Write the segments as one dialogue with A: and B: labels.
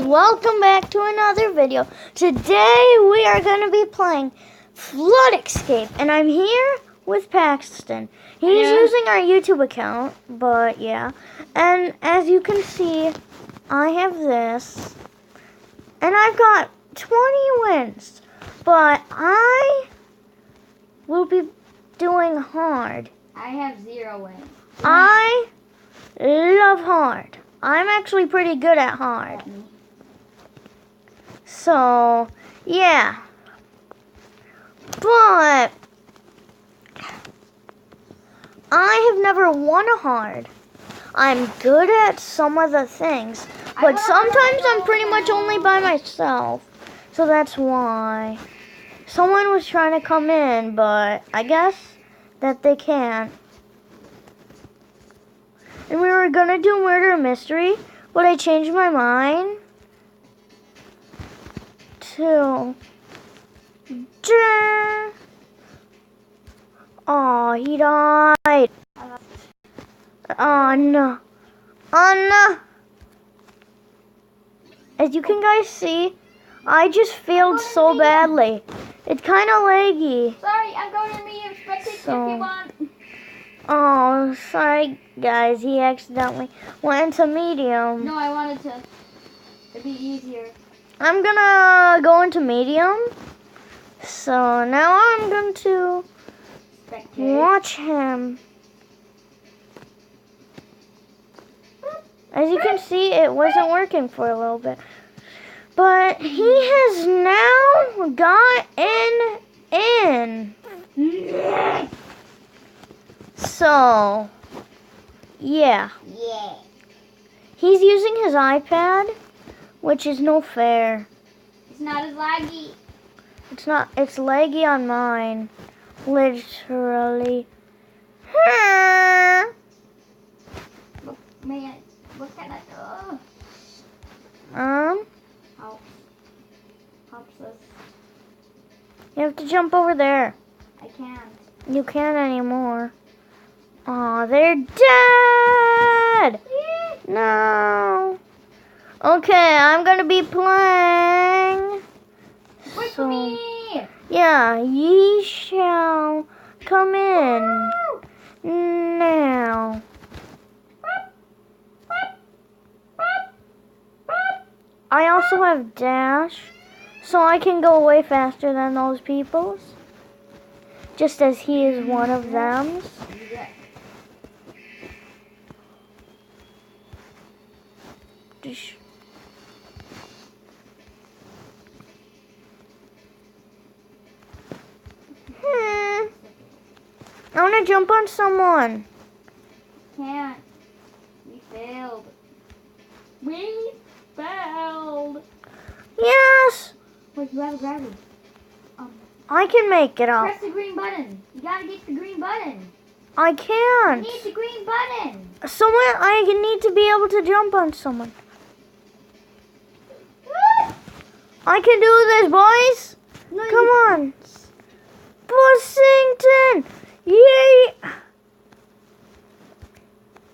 A: welcome back to another video. Today we are going to be playing Flood Escape, and I'm here with Paxton. He's using our YouTube account, but yeah. And as you can see, I have this, and I've got 20 wins, but I will be doing hard.
B: I have 0 wins.
A: I love hard. I'm actually pretty good at hard. So, yeah. But I have never won a hard. I'm good at some of the things, but sometimes I'm pretty much only by myself. So that's why. Someone was trying to come in, but I guess that they can't. And we were gonna do murder mystery, but I changed my mind to oh, he died. Oh no. Oh no. As you can guys see, I just failed so badly. It's kind of laggy.
B: Sorry, I'm going to medium. Spectate if you want.
A: Oh, sorry guys, he accidentally went into medium.
B: No, I wanted to. It'd be easier.
A: I'm gonna go into medium. So now I'm going to watch him. As you can see, it wasn't working for a little bit. But he has now gotten in. So, yeah. He's using his iPad, which is no fair.
B: It's not as laggy.
A: It's laggy on mine. Literally.
B: Look, man, what can I do? Helps us.
A: You have to jump over there.
B: I can't.
A: You can't anymore. Aw, they're dead! No. Okay, I'm gonna be playing.
B: Wait for me!
A: Yeah, ye shall come in now. I also have dash, so I can go way faster than those peoples. Just as he is one of them. I want to jump on someone.
B: Can't. We failed. We failed.
A: Yes.
B: Wait, you have a gravity.
A: I can make it up.
B: Press the green button. You gotta get the green button.
A: I can't.
B: You need the green button.
A: I need to be able to jump on someone. I can do this, boys.
B: No,
A: come on. Bussington. Yay.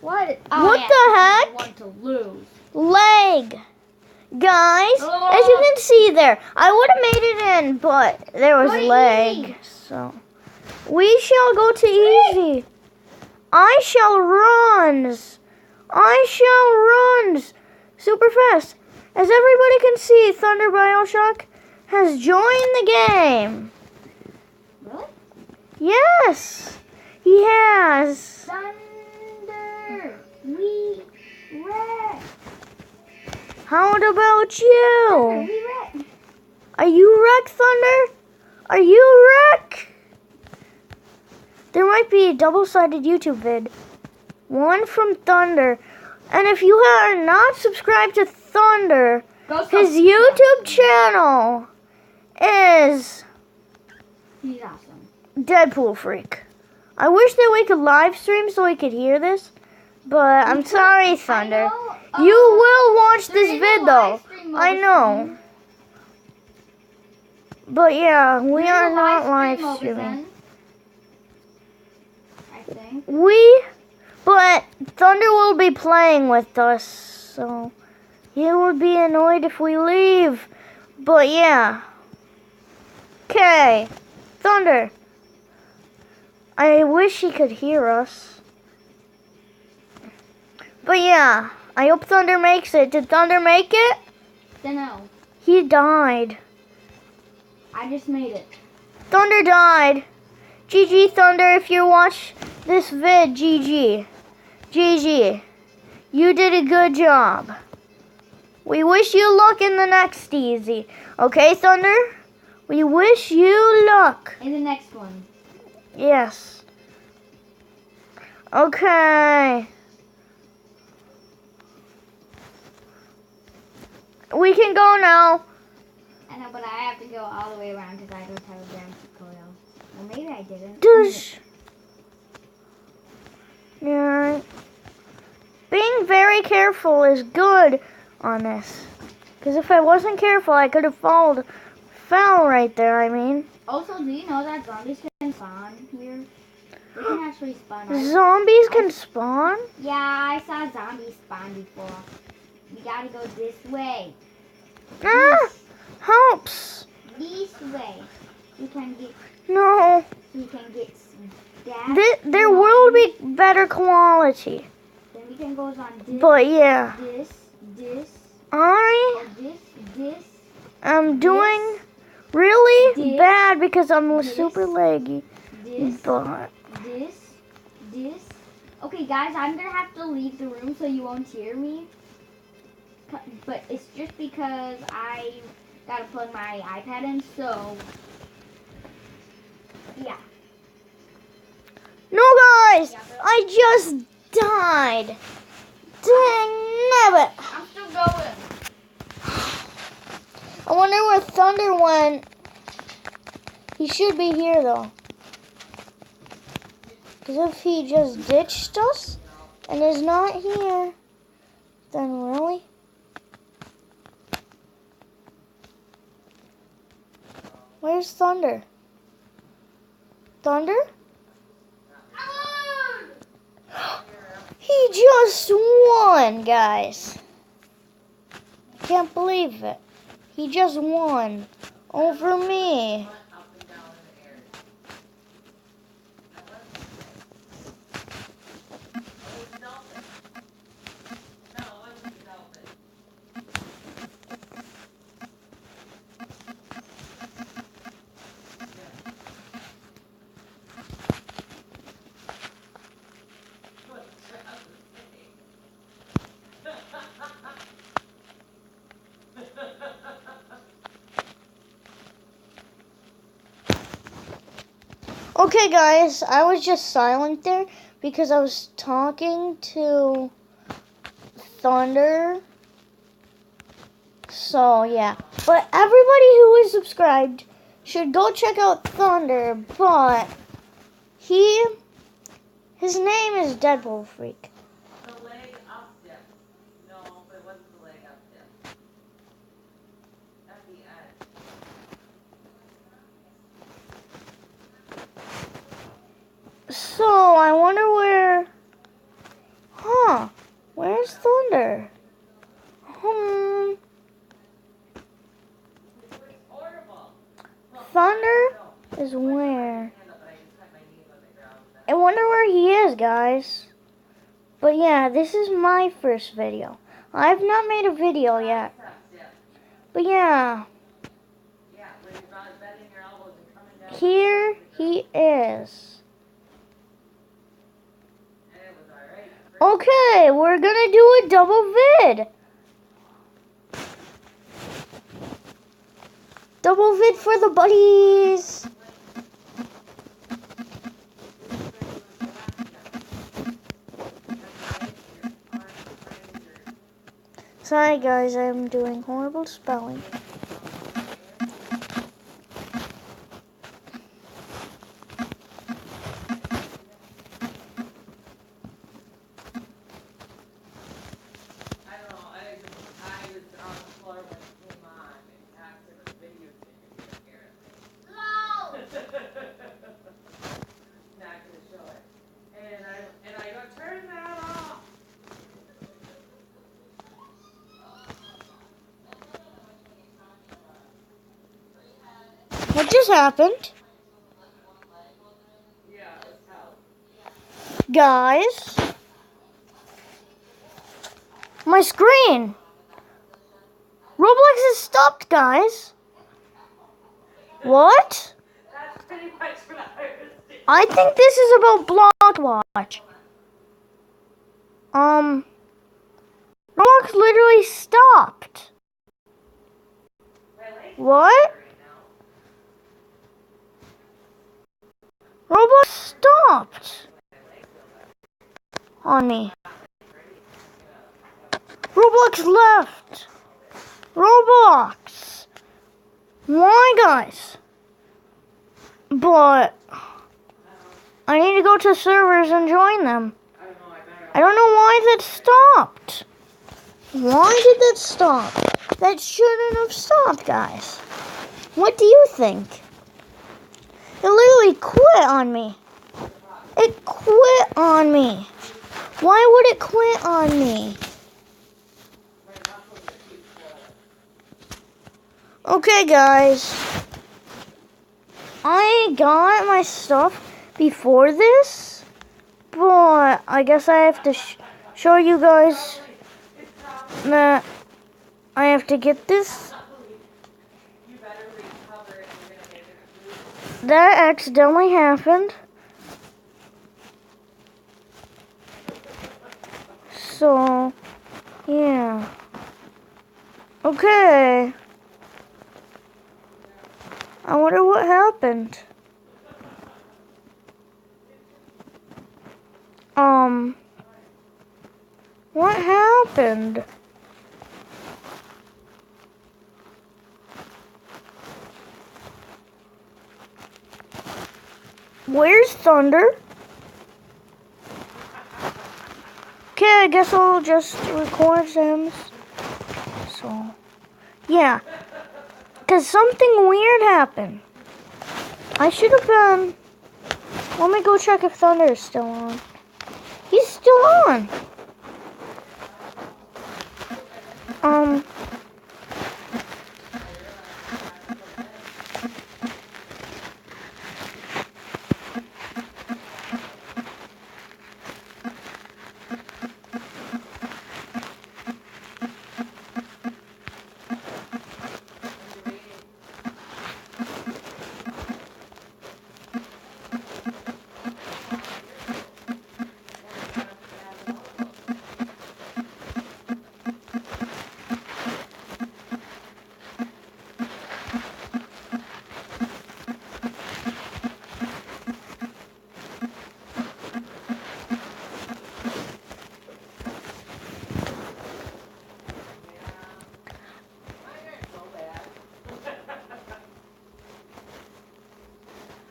B: What
A: the heck?
B: I want to lose.
A: Leg. Guys, as you can see there, I would have made it in, but there was leg.
B: Easy.
A: So we shall go to easy. I shall runs. Super fast. As everybody can see, Thunder Bioshock has joined the game.
B: Really?
A: Yes, he has.
B: Thunder, we wreck.
A: How about you?
B: Thunder, we wreck.
A: Are you wreck, Thunder? Are you wreck? There might be a double-sided YouTube vid. One from Thunder. And if you are not subscribed to Thunder, his YouTube channel is
B: He's awesome.
A: Deadpool Freak. I wish that we could live stream so we could hear this, but I'm sorry, Thunder. You will watch this vid though. I know. But yeah, we are not live streaming.
B: I think.
A: But Thunder will be playing with us, so You would be annoyed if we leave. But yeah. Okay. Thunder. I wish he could hear us. But yeah. I hope Thunder makes it. Did Thunder make it?
B: Dunno.
A: He died.
B: I just made it.
A: Thunder died. GG Thunder, if you watch this vid, GG. GG. You did a good job. We wish you luck in the next easy. Okay, Thunder? We wish you luck.
B: In the next one.
A: Yes. Okay. We can go now.
B: I know, but I have to go all the way around because I don't have a ground tutorial. Well, maybe I didn't.
A: Dush. Yeah. Being very careful is good on this. Because if I wasn't careful, I could have fell right there, I mean.
B: Also, do you know that zombies can spawn here? They can actually spawn.
A: Zombies can spawn?
B: Yeah, I saw zombies spawn before. We gotta go this way.
A: Ah! Helps!
B: This way. We can get.
A: No.
B: We can get that.
A: There will be better quality.
B: Then we can go on this.
A: But yeah.
B: This.
A: I
B: This.
A: am doing really
B: This.
A: bad because I'm
B: This.
A: super leggy.
B: This.
A: But
B: This. Okay, guys, I'm gonna have to leave the room so you won't hear me. But it's just because I gotta plug my iPad in, so yeah.
A: no, guys! I just died. Dang nabbit!
B: I'm still going.
A: I wonder where Thunder went. He should be here though. Because if he just ditched us and is not here, then really? Where's Thunder? Thunder? He just won, guys. Can't believe it. He just won over me. Okay, guys, I was just silent there because I was talking to Thunder. So, yeah. But everybody who is subscribed should go check out Thunder, but his name is Deadpool Freak.
C: The leg up dip. No, but it wasn't the leg up dip. At the end.
A: So, I wonder where... Where's Thunder? Thunder is where? I wonder where he is, guys. But yeah, this is my first video. I've not made a video yet. But yeah. Here he is. Okay, we're gonna do a double vid. Double vid for the buddies. Sorry guys, I'm doing horrible spelling. What just happened?
C: Yeah, it's hell.
A: Guys. My screen. Roblox is stopped, guys. What?
C: That's pretty much what I was doing.
A: I think this is about Blockwatch. Roblox literally stopped.
C: My legs
A: What?
C: right now.
A: Roblox stopped on me. Roblox left. Roblox. Why, guys? But I need to go to servers and join them.
C: I don't know, I better.
A: I don't know why that stopped. Why did that stop? That shouldn't have stopped, guys. What do you think? It literally quit on me. It quit on me. Why would it quit on me? Okay, guys. I got my stuff before this, but I guess I have to show you guys that I have to get this.
C: You better recover if you're gonna make it.
A: That accidentally happened. So, yeah. Okay. I wonder what happened. What happened? Where's Thunder? Okay, I guess I'll just record them. So, yeah. Because something weird happened. I should have been... Let me go check if Thunder is still on. He's still on.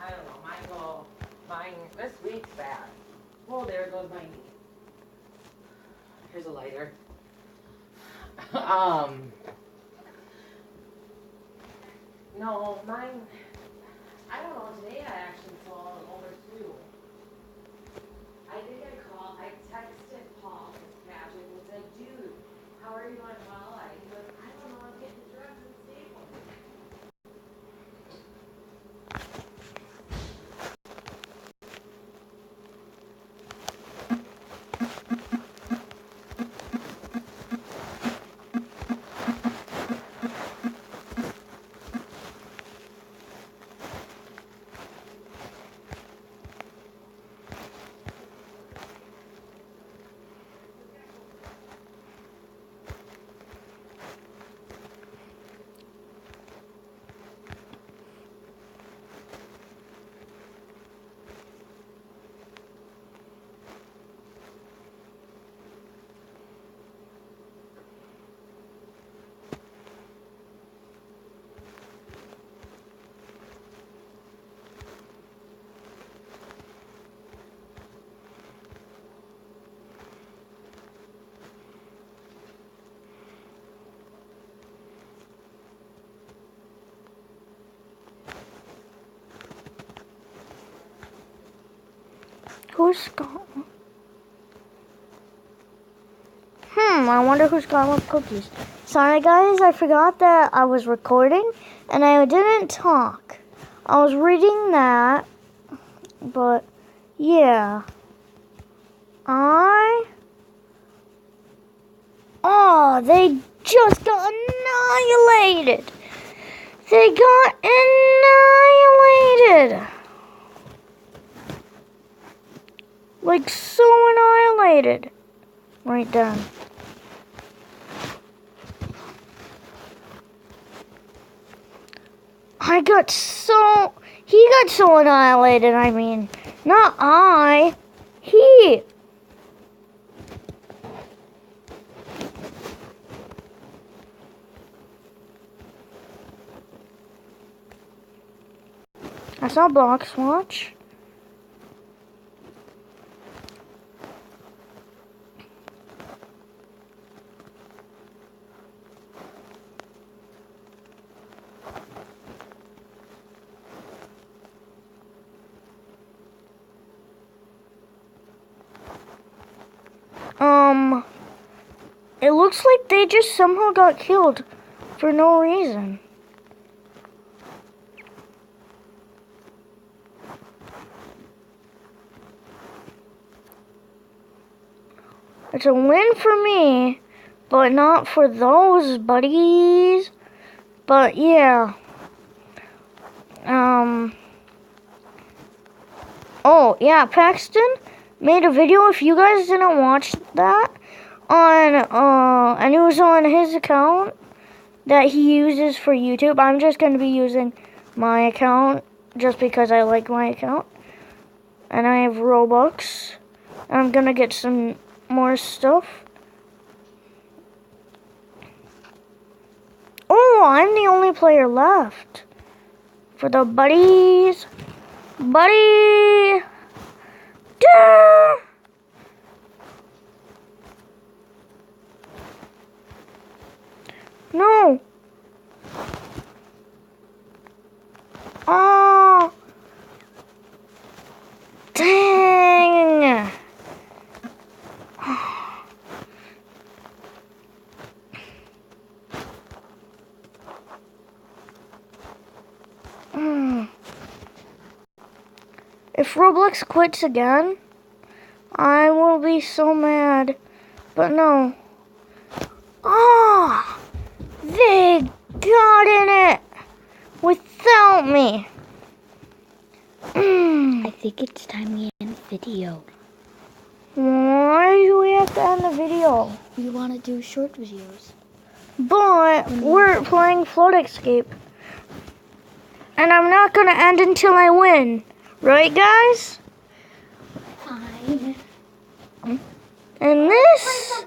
C: I don't know, mine, this week's bad. Oh, there goes my knee. Here's a lighter. No, mine, I don't know, today I actually saw over two. I think I texted Paul, Patrick, and said, dude, how are you doing? Well, he goes, I don't know, I'm getting dressed and stable.
A: Who's got... I wonder who's got what cookies. Sorry guys, I forgot that I was recording and I didn't talk. I was reading that, but yeah. Oh, they just got annihilated. They got annihilated. Like so annihilated. Right then. He got so annihilated, I mean. Not I. He. I saw Blox Watch. It looks like they just somehow got killed for no reason. It's a win for me, but not for those buddies. But yeah. Oh, yeah, Paxton made a video, if you guys didn't watch that, and it was on his account that he uses for YouTube. I'm just going to be using my account just because I like my account. And I have Robux. I'm going to get some more stuff. Oh, I'm the only player left for the buddies. Buddy! Duh! No! Oh! Dang! If Roblox quits again, I will be so mad. But no. Oh! They got in it without me.
B: I think it's time we end the video.
A: Why do we have to end the video?
B: We want to do short videos.
A: But we're playing Flood Escape. And I'm not going to end until I win. Right, guys?
B: Fine.
A: And this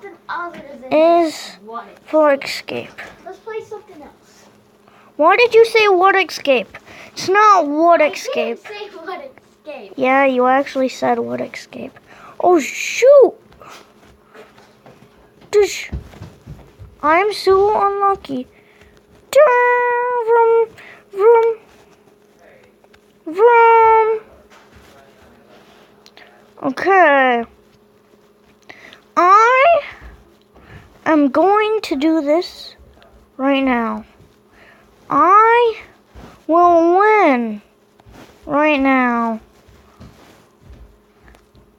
A: is Flood Escape.
B: Let's play something else.
A: Why did you say Wood Escape? It's not Wood Escape.
B: I didn't say what escape.
A: Yeah, you actually said Wood Escape. Oh, shoot! I'm so unlucky. Vroom, vroom, vroom. Okay. I am going to do this right now. I will win right now.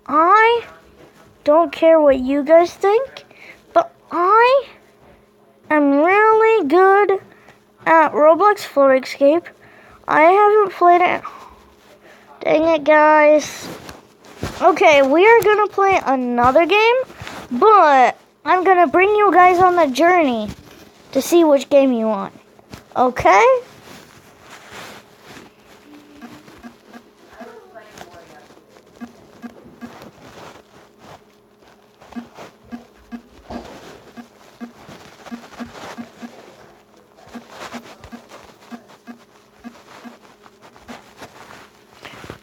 A: I don't care what you guys think, but I am really good at Roblox Flood Escape. I haven't played it. Dang it, guys. Okay, we are going to play another game, but I'm going to bring you guys on the journey to see which game you want. Okay?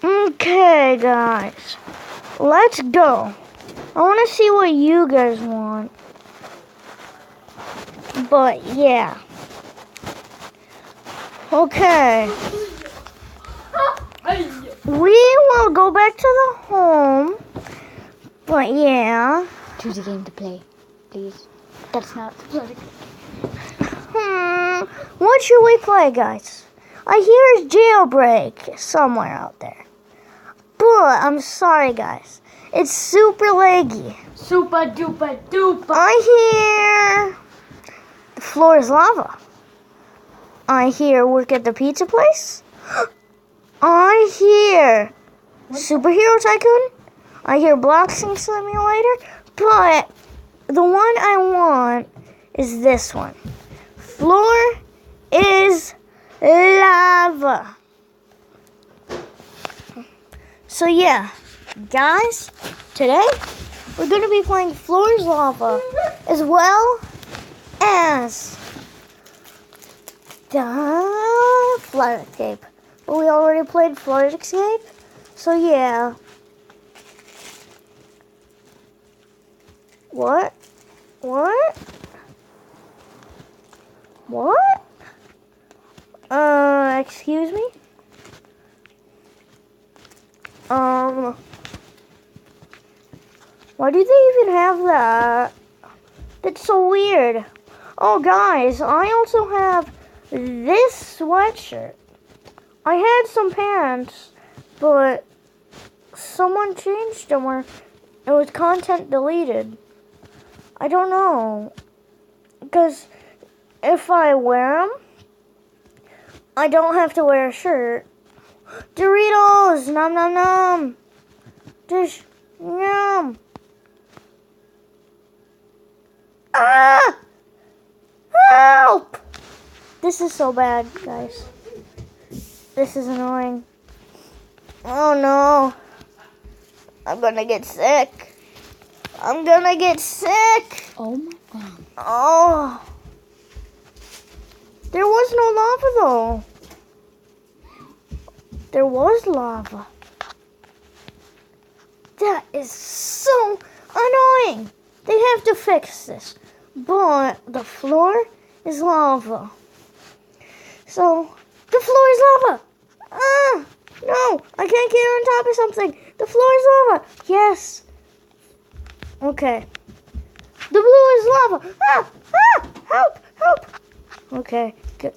A: Okay, guys. Let's go. I want to see what you guys want. But, yeah. Okay. We will go back to the home. But, yeah.
B: Choose a game to play, please. That's not.
A: What should we play, guys? I hear a jailbreak somewhere out there. But I'm sorry, guys. It's super laggy.
B: Super duper duper.
A: I hear the floor is lava. I hear work at the pizza place. I hear Superhero Tycoon. I hear Boxing Simulator. But the one I want is this one. Floor is lava. So yeah, guys, today we're going to be playing Floor is Lava as well as the Flood Escape. But we already played Flood Escape, so yeah. What? What? What? Excuse me? Why do they even have that? That's so weird. Oh, guys, I also have this sweatshirt. I had some pants, but someone changed them or it was content deleted. I don't know. Because if I wear them, I don't have to wear a shirt. Doritos! Nom nom nom! Just yum! Ah! Help! This is so bad, guys. This is annoying. Oh no. I'm gonna get sick. I'm gonna get sick!
B: Oh my god.
A: Oh. There was no lava though. There was lava. That is so annoying. They have to fix this. But the floor is lava. So, the floor is lava. Ah, no, I can't get on top of something. The floor is lava. Yes. Okay. The blue is lava. Ah, ah, help, help. Okay, good.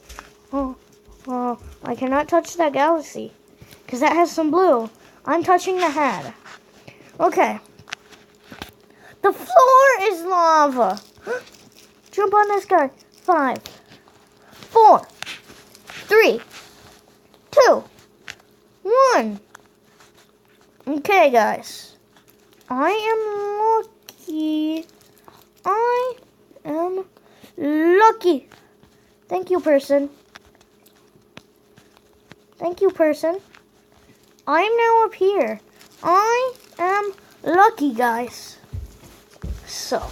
A: Oh, I cannot touch that galaxy because that has some blue. I'm touching the head. Okay. The floor is lava. Jump on this guy. 5, 4, 3, 2, 1. Okay, guys. I am lucky. I am lucky. Thank you, person. Thank you, person. I'm now up here. I am lucky, guys. So,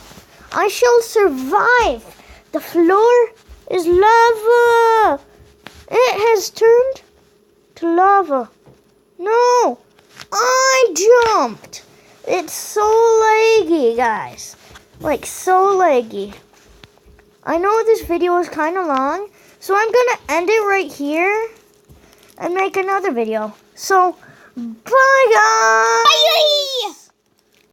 A: I shall survive. The floor is lava. It has turned to lava. No, I jumped. It's so laggy, guys. Like, so laggy. I know this video is kind of long, so I'm going to end it right here and make another video. So, bye, guys.
B: Bye.